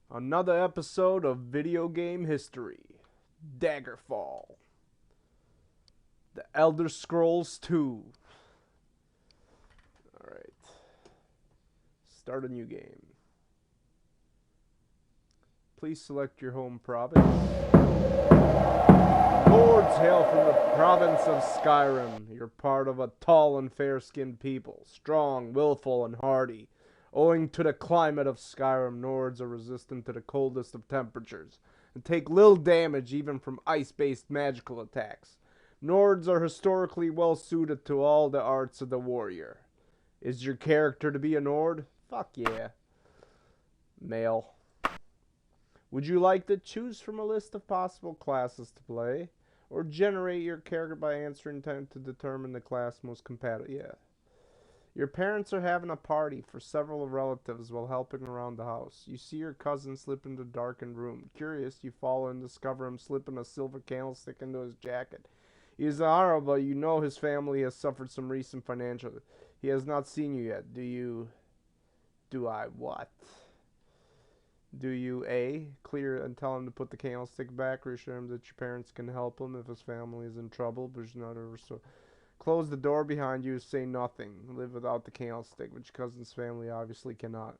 Another episode of video game history. Daggerfall. The Elder Scrolls 2. Alright. Start a new game. Please select your home province. Lords hail from the province of Skyrim. You're part of a tall and fair-skinned people. Strong, willful, and hardy. Owing to the climate of Skyrim, Nords are resistant to the coldest of temperatures and take little damage even from ice-based magical attacks. Nords are historically well suited to all the arts of the warrior. Is your character to be a Nord? Fuck yeah. Male. Would you like to choose from a list of possible classes to play? Or generate your character by answering time to determine the class most compatible? Yeah. Your parents are having a party for several relatives while helping around the house. You see your cousin slip into the darkened room. Curious, you follow and discover him slipping a silver candlestick into his jacket. He is honorable, but you know his family has suffered some recent financial. He has not seen you yet. Do I what? Do you A, clear and tell him to put the candlestick back, reassure him that your parents can help him if his family is in trouble, but he's not ever so. Close the door behind you, say nothing. Live without the candlestick, which cousin's family obviously cannot.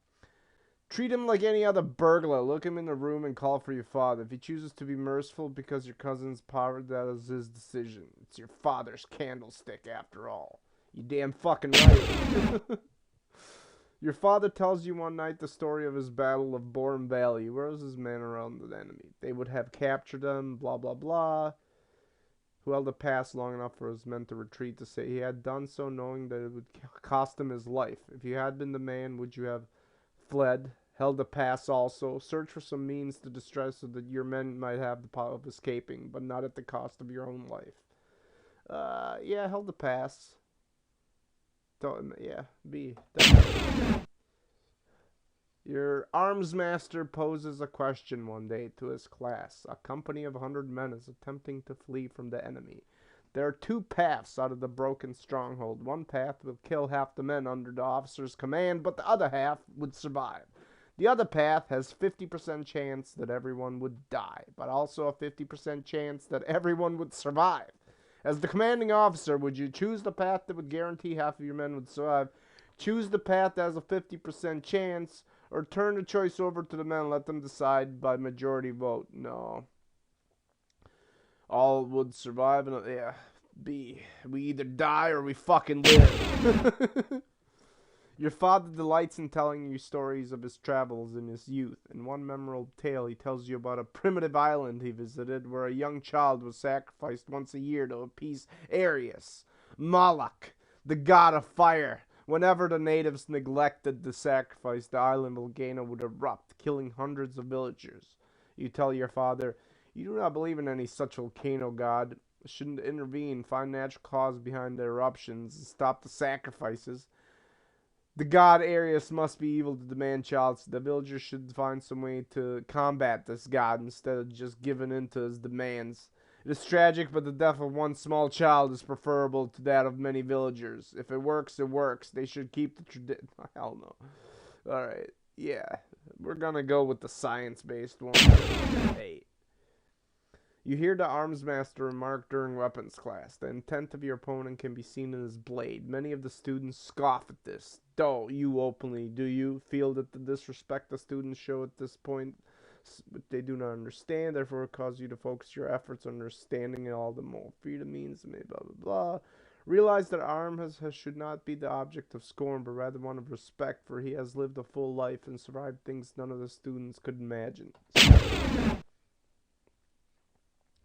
Treat him like any other burglar. Look him in the room and call for your father. If he chooses to be merciful because your cousin's powered, that is his decision. It's your father's candlestick, after all. You damn fucking right. Your father tells you one night the story of his battle of Bourne Valley. Where was his men around the enemy? They would have captured him, blah, blah, blah. Who held a pass long enough for his men to retreat to say he had done so knowing that it would cost him his life. If you had been the man, would you have fled, held a pass also, search for some means to distress so that your men might have the power of escaping, but not at the cost of your own life? Yeah, held a pass. Yeah, B. Your arms master poses a question one day to his class. A company of 100 men is attempting to flee from the enemy. There are two paths out of the broken stronghold. One path will kill half the men under the officer's command, but the other half would survive. The other path has 50% chance that everyone would die, but also a 50% chance that everyone would survive. As the commanding officer, would you choose the path that would guarantee half of your men would survive, choose the path that has a 50% chance, or turn the choice over to the men and let them decide by majority vote? No. All would survive, and yeah. B. We either die or we fucking live. Your father delights in telling you stories of his travels in his youth. In one memorable tale, he tells you about a primitive island he visited where a young child was sacrificed once a year to appease Arius, Moloch, the god of fire. Whenever the natives neglected the sacrifice, the island volcano would erupt, killing hundreds of villagers. You tell your father, you do not believe in any such volcano god. Shouldn't intervene, find natural cause behind the eruptions, and stop the sacrifices. The god Arius must be evil to demand child, so the villagers should find some way to combat this god instead of just giving in to his demands. It is tragic, but the death of one small child is preferable to that of many villagers. If it works, it works. They should keep the tradition. Hell no. Alright, yeah. We're gonna go with the science-based one. Hey. You hear the arms master remark during weapons class. The intent of your opponent can be seen in his blade. Many of the students scoff at this. Don't you openly, do you feel that the disrespect the students show at this point, they do not understand, therefore it causes you to focus your efforts on understanding it all the more. Freedom means blah blah blah. Realize that Arm should not be the object of scorn, but rather one of respect, for he has lived a full life and survived things none of the students could imagine.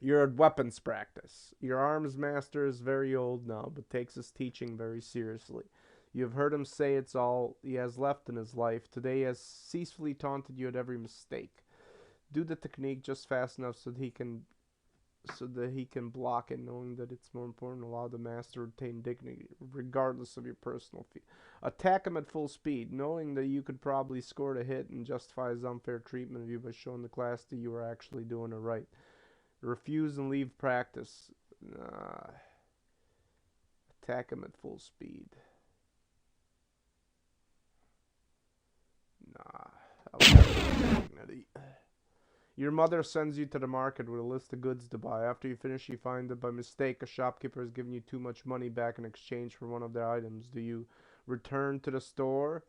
You're at weapons practice. Your arms master is very old now, but takes his teaching very seriously. You have heard him say it's all he has left in his life. Today he has ceaselessly taunted you at every mistake. Do the technique just fast enough so that he can block it, knowing that it's more important to allow the master to retain dignity, regardless of your personal fee. Attack him at full speed, knowing that you could probably score the hit and justify his unfair treatment of you by showing the class that you are actually doing it right. Refuse and leave practice. Attack him at full speed. Nah. humanity. Your mother sends you to the market with a list of goods to buy. After you finish, you find that by mistake a shopkeeper has given you too much money back in exchange for one of their items. Do you return to the store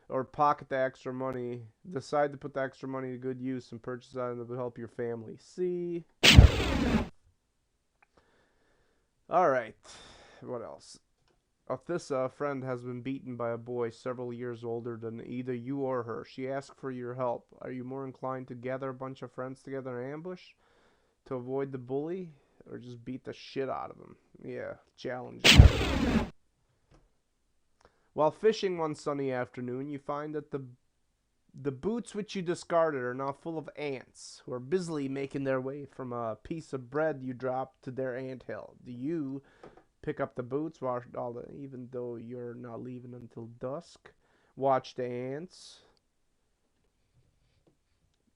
or pocket the extra money? Decide to put the extra money to good use and purchase items that will help your family. See? Alright. What else? Athissa, a friend, has been beaten by a boy several years older than either you or her. She asks for your help. Are you more inclined to gather a bunch of friends together in ambush to avoid the bully, or just beat the shit out of him? Yeah, challenge. While fishing one sunny afternoon, you find that the boots which you discarded are now full of ants, who are busily making their way from a piece of bread you dropped to their anthill. Do you pick up the boots, even though you're not leaving until dusk? Watch the ants.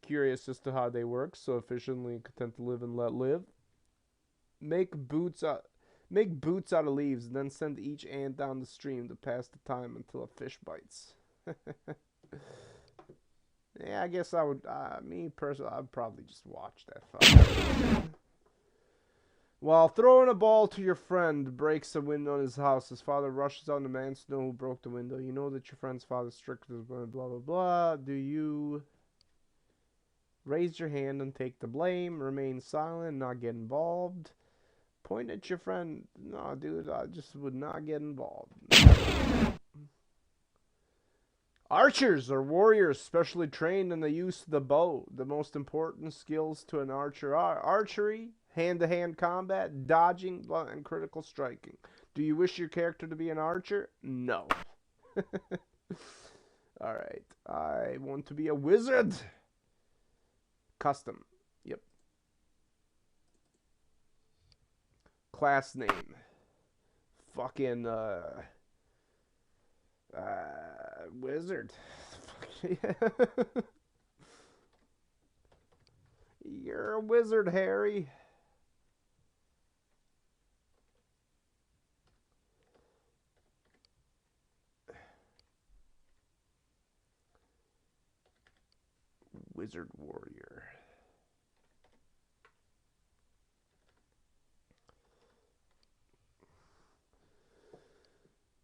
Curious as to how they work, so efficiently content to live and let live. Make boots out of leaves, and then send each ant down the stream to pass the time until a fish bites. Yeah, I guess I would. Me personally, I'd probably just watch that fight. While throwing a ball to your friend, breaks a window in his house. His father rushes on the man to know who broke the window. You know that your friend's father strict as blah blah blah. Do you raise your hand and take the blame? Remain silent, not get involved? Point at your friend. No, dude, I just would not get involved. Archers are warriors specially trained in the use of the bow. The most important skills to an archer are archery, hand-to-hand combat, dodging, and critical striking. Do you wish your character to be an archer? No. Alright. I want to be a wizard. Custom. Yep. Class name. Fucking, wizard. You're a wizard, Harry. Wizard warrior.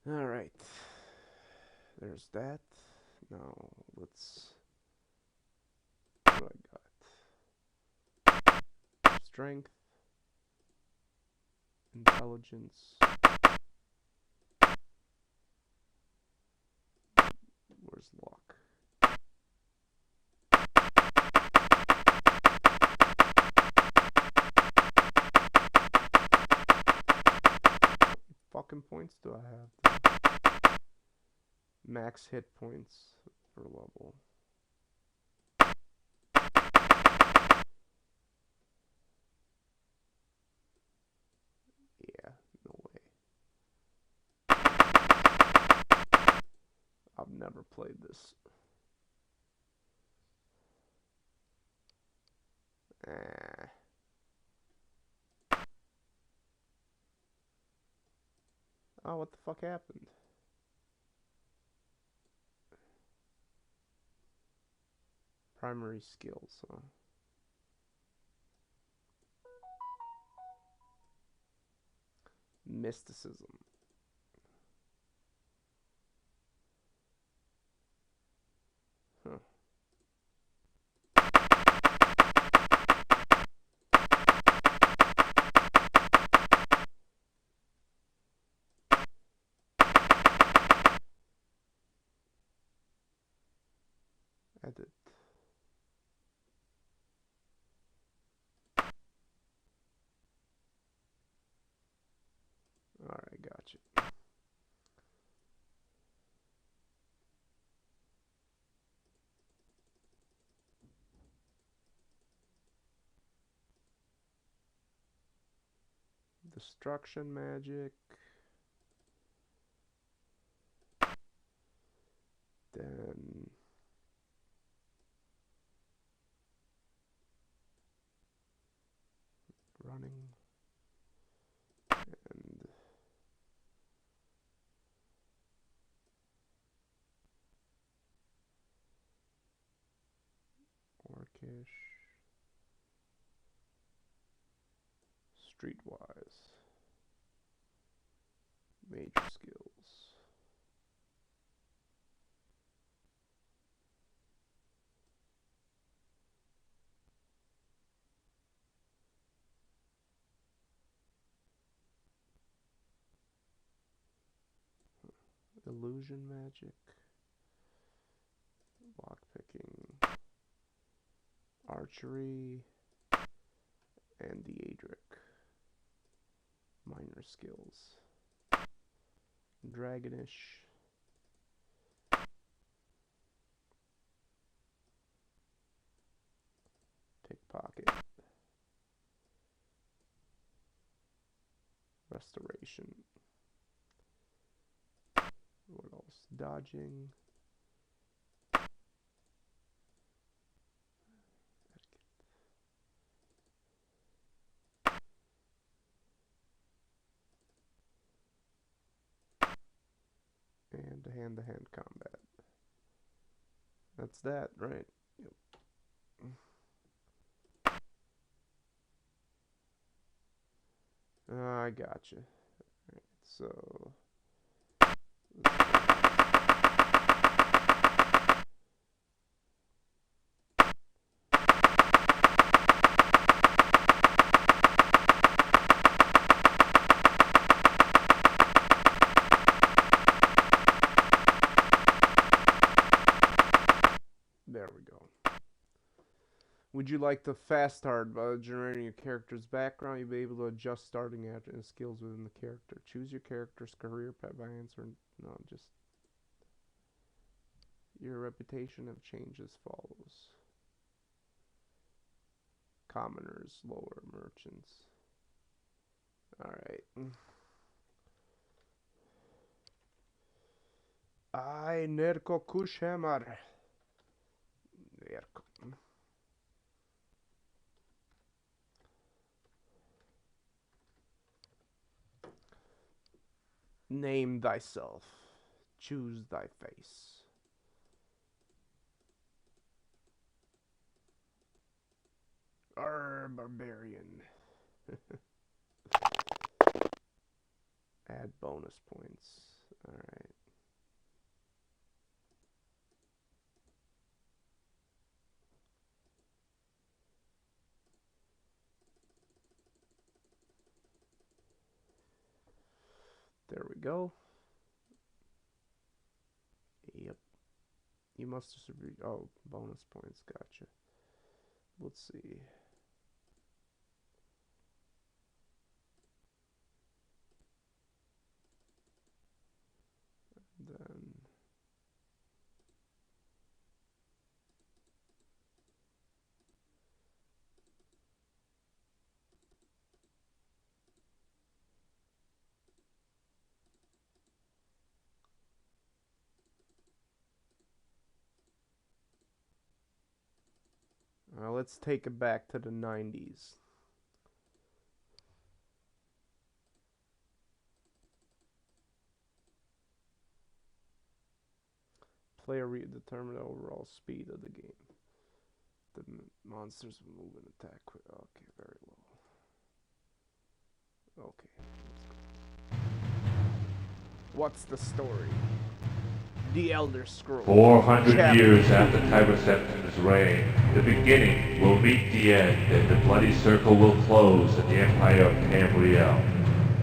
All right. There's that. Now, let's... What do I got? Strength. Intelligence. Where's luck? What fucking points do I have? Max hit points per level. Yeah, no way. I've never played this. Oh, what the fuck happened? Primary skills, huh? Mysticism. Huh. Edit. Alright, gotcha. Destruction magic. Then running and Streetwise. Major skills. Illusion magic. Lockpicking. Archery. And Daedric. Minor skills. Dragonish. Pickpocket. Restoration. What else? Dodging. And hand-to-hand combat. That's that, right? Yep. I gotcha. Alright, so... There we go. Would you like the fast start by generating your character's background? You'll be able to adjust starting at and skills within the character. Choose your character's career path by answering. No, just your reputation have changed as follows. Commoners, lower merchants. Alright. I Nerko Kushhamar. Name thyself. Choose thy face. Barbarian. Add bonus points. Alright. There we go. Yep. You must distribute. Oh, bonus points. Gotcha. Let's see. And then. Let's take it back to the 90s. Player determine the overall speed of the game. The monsters move and attack quick. Okay, very low. Okay. What's the story? The Elder Scrolls. 400 years after Tiber Septim's reign, the beginning will meet the end, and the bloody circle will close in the Empire of Tamriel.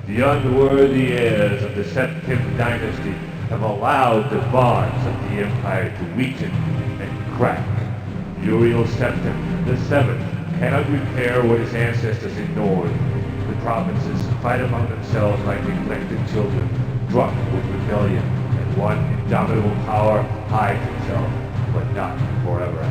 The unworthy heirs of the Septim dynasty have allowed the bonds of the Empire to weaken and crack. Uriel Septim, the Seventh, cannot repair what his ancestors ignored. The provinces fight among themselves like neglected children, drunk with rebellion. One indomitable power hides itself, but not forever.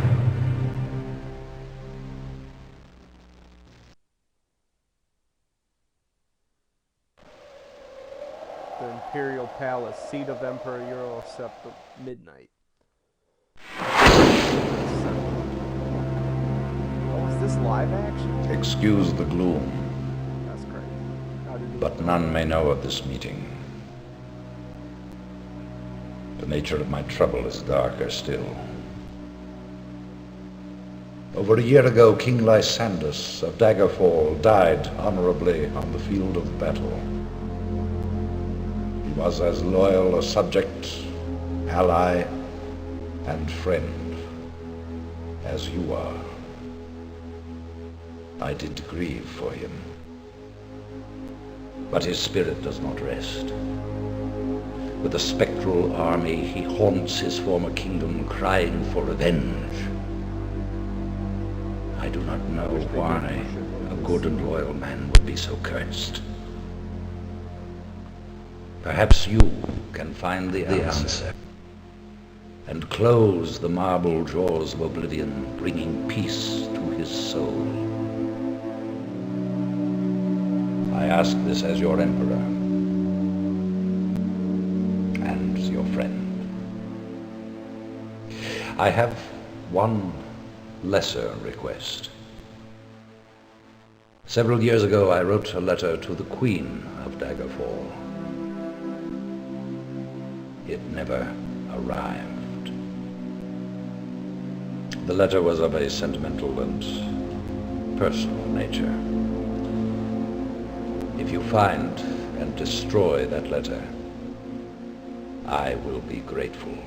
The Imperial Palace, seat of Emperor Uriel Septim, midnight. Oh, is this live action? Excuse the gloom, That's great. but none may know of this meeting. The nature of my trouble is darker still. Over a year ago, King Lysandus of Daggerfall died honorably on the field of battle. He was as loyal a subject, ally, and friend as you are. I did grieve for him. But his spirit does not rest. With a spectral army, he haunts his former kingdom, crying for revenge. I do not know why a good and loyal man would be so cursed. Perhaps you can find the answer and close the marble jaws of oblivion, bringing peace to his soul. I ask this as your emperor and your friend. I have one lesser request. Several years ago, I wrote a letter to the Queen of Daggerfall. It never arrived. The letter was of a sentimental and personal nature. If you find and destroy that letter, I will be grateful.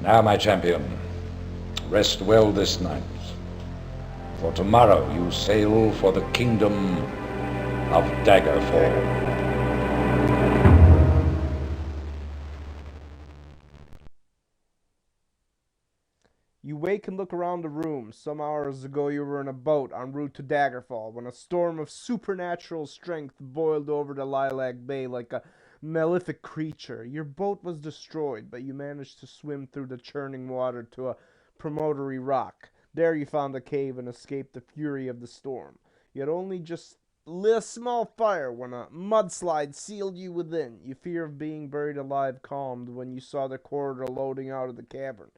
Now, my champion, rest well this night, for tomorrow you sail for the kingdom of Daggerfall. You wake and look around the room. Some hours ago you were in a boat en route to Daggerfall when a storm of supernatural strength boiled over the Lilac Bay like a malefic creature. Your boat was destroyed, but you managed to swim through the churning water to a promontory rock. There you found a cave and escaped the fury of the storm. You had only just lit a small fire when a mudslide sealed you within. Your fear of being buried alive calmed when you saw the corridor loading out of the cavern.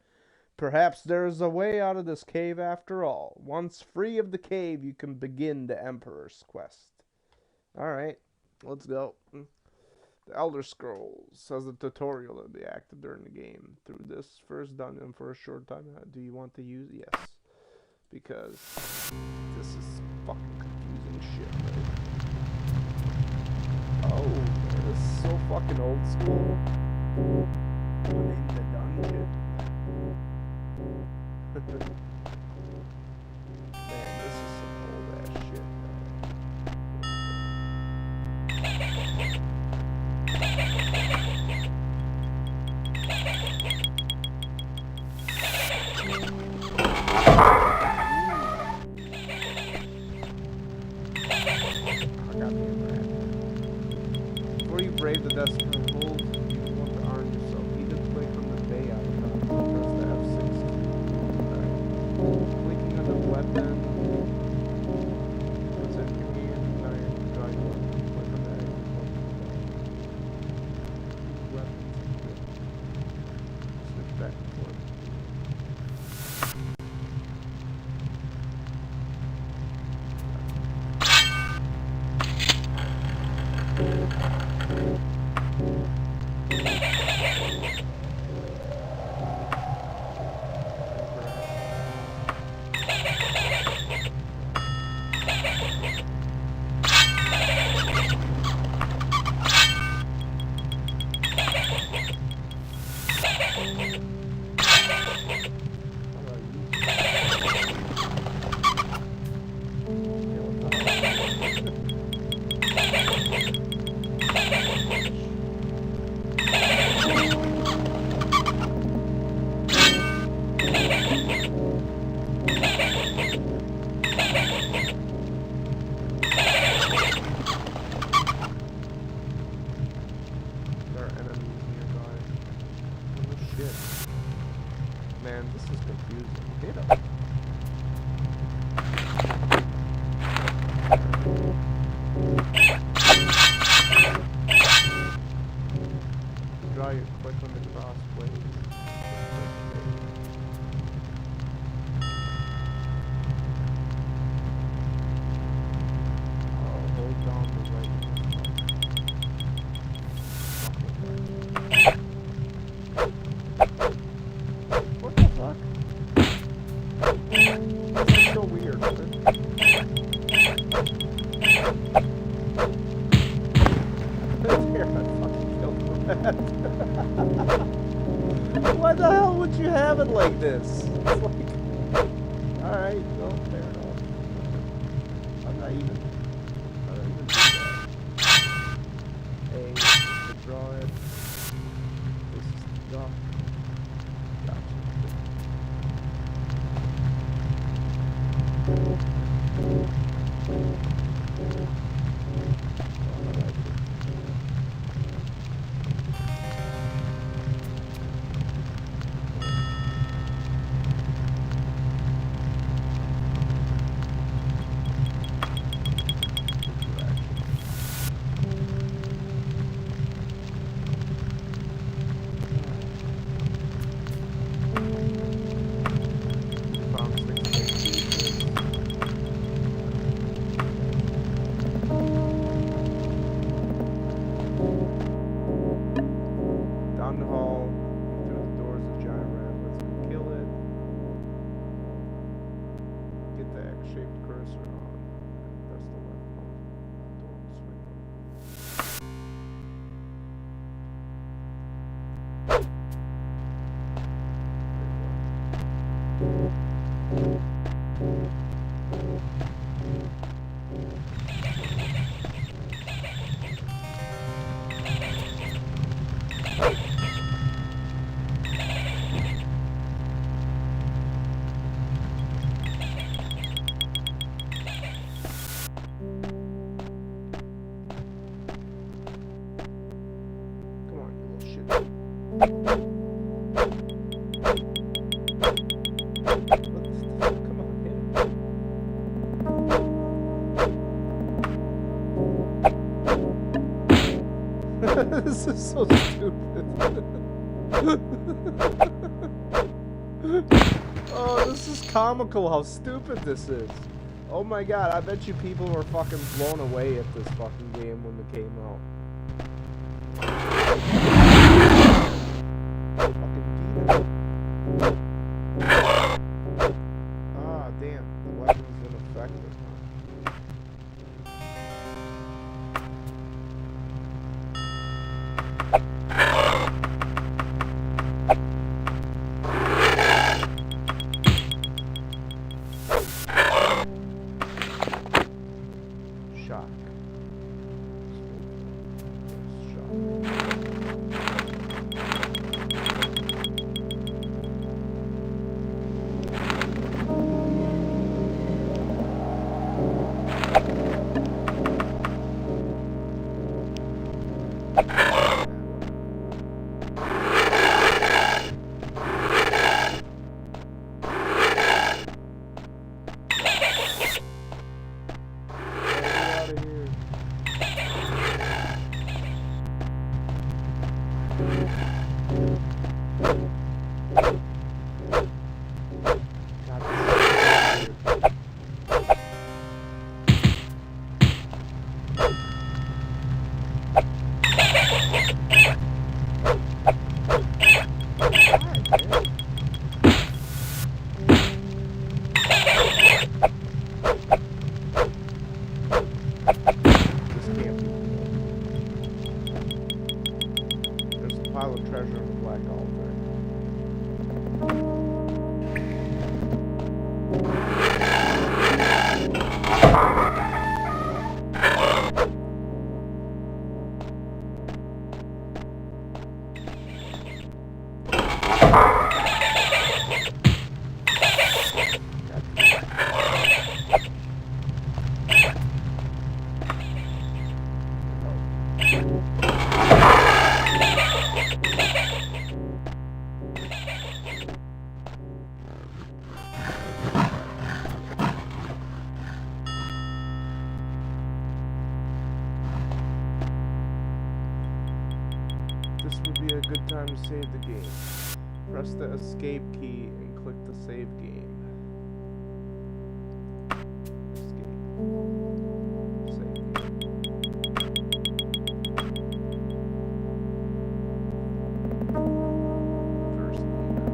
Perhaps there is a way out of this cave after all. Once free of the cave, you can begin the Emperor's quest. Alright, let's go. The Elder Scrolls has a tutorial that will be active during the game. Through this first dungeon for a short time. Do you want to use it? Yes. Because this is fucking confusing shit, right? Oh, this is so fucking old school. I'm in the dungeon. Man, this is some old ass shit, before you brave the desperate hold, you want to arm yourself. Either click on the bay icon or press the F6 key. Clicking on the weapon puts it in here and try to click on that. Weapons. Switch back and forth. Man, this is confusing. Hit him. Draw your click on the cross blade. Hold down the right. What the fuck? There, I fucking killed the rat. Why the hell would you have it like this? It's like... Alright, well, fair enough. I'm not even do that. A is to draw it. This is to draw. Gotcha. Down the hall, through the doors, a giant rat. Let's go kill it. Get the X-shaped cursor on. And press the left mouse. Door will swing open. Come on, you little shit. Come on, hit it. This is so stupid. Oh, this is comical how stupid this is. Oh my god, I bet you people were fucking blown away at this fucking game when it came out. Fucking beat it. Ah, damn, the weapon's ineffective, huh? Shock. Shock. Pile of treasure in the black altar. This would be a good time to save the game. Press the escape key and click the save game. Escape. Save game. First leader.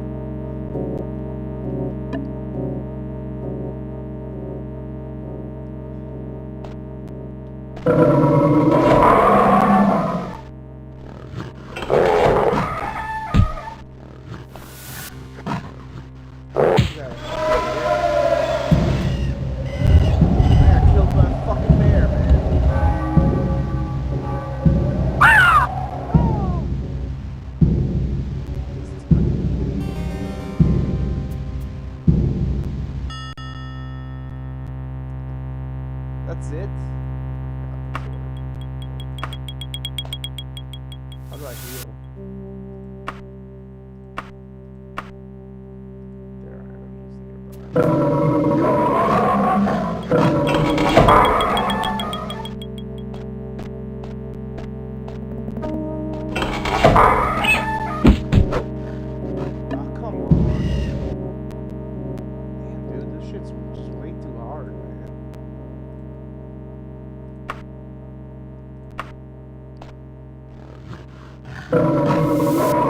How do I heal? There are enemies nearby. Oh, come on. Man, dude, this shit's just way too hard, man. How do you know how to heal?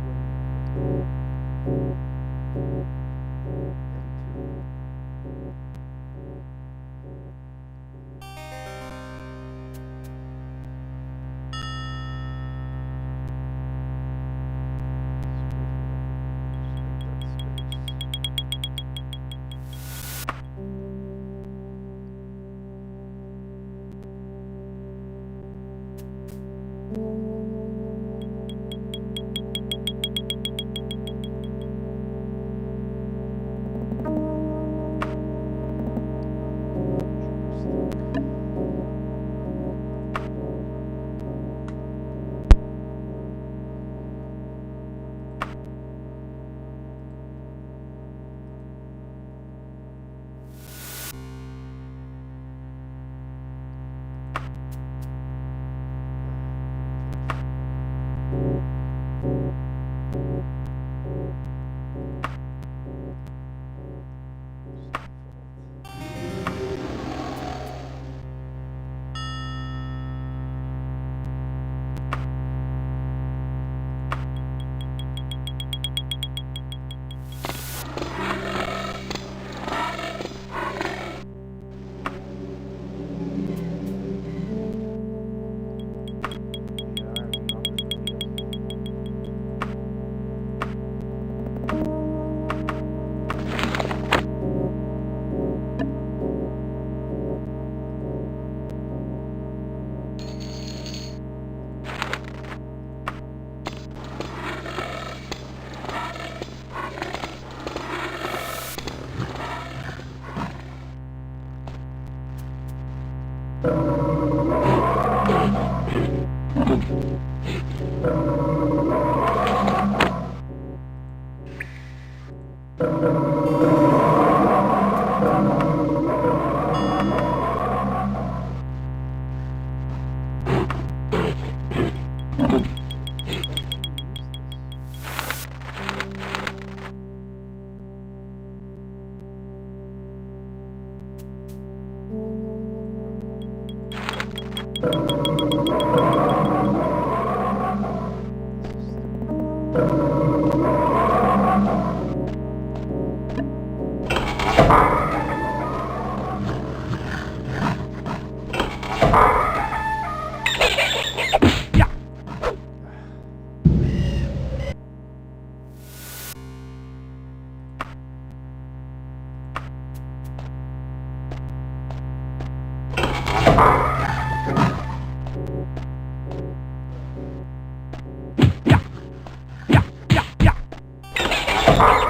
Swing. Daggerfall.